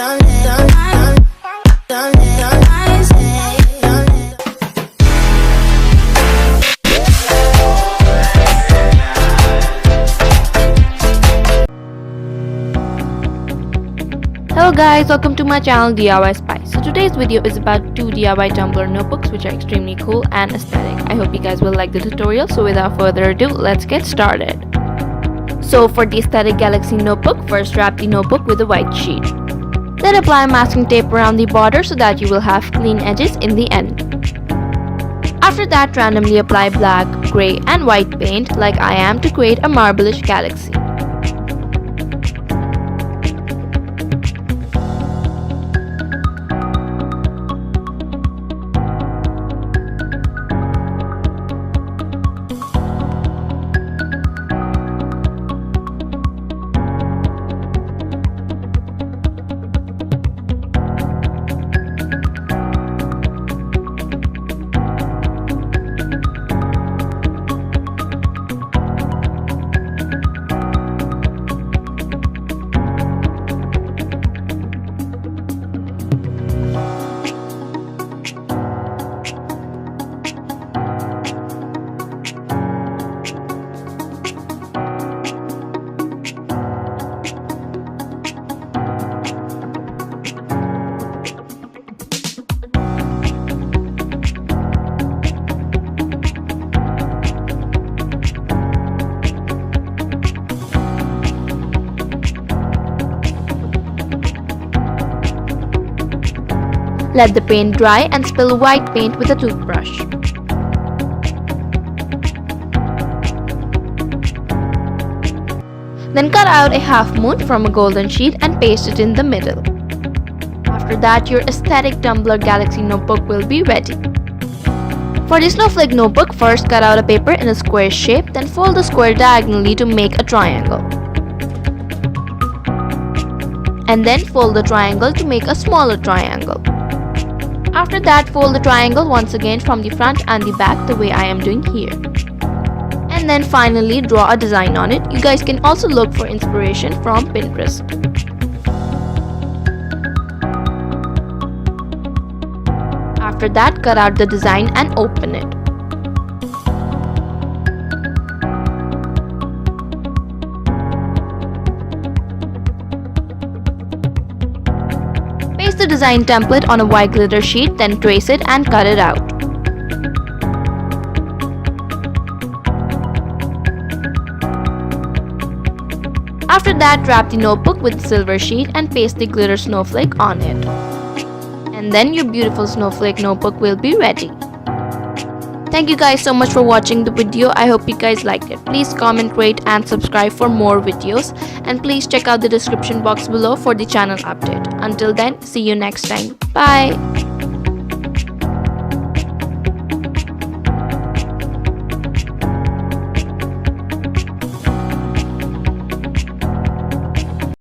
Hello guys, welcome to my channel DIY Spice. So today's video is about 2 DIY Tumblr notebooks which are extremely cool and aesthetic. I hope you guys will like the tutorial, so without further ado, let's get started. So for the aesthetic galaxy notebook, first wrap the notebook with a white sheet. Then apply masking tape around the border so that you will have clean edges in the end. After that, randomly apply black, grey and white paint like I am to create a marble-ish galaxy. Let the paint dry and spill white paint with a toothbrush. Then cut out a half moon from a golden sheet and paste it in the middle. After that, your aesthetic Tumblr galaxy notebook will be ready. For the snowflake notebook, first cut out a paper in a square shape, then fold the square diagonally to make a triangle. And then fold the triangle to make a smaller triangle. After that, fold the triangle once again from the front and the back the way I am doing here. And then finally draw a design on it. You guys can also look for inspiration from Pinterest. After that, cut out the design and open it. Paste the design template on a white glitter sheet, then trace it and cut it out. After that, wrap the notebook with the silver sheet and paste the glitter snowflake on it. And then your beautiful snowflake notebook will be ready. Thank you guys so much for watching the video. I hope you guys liked it. Please comment, rate and subscribe for more videos. And please check out the description box below for the channel update. Until then, see you next time. Bye.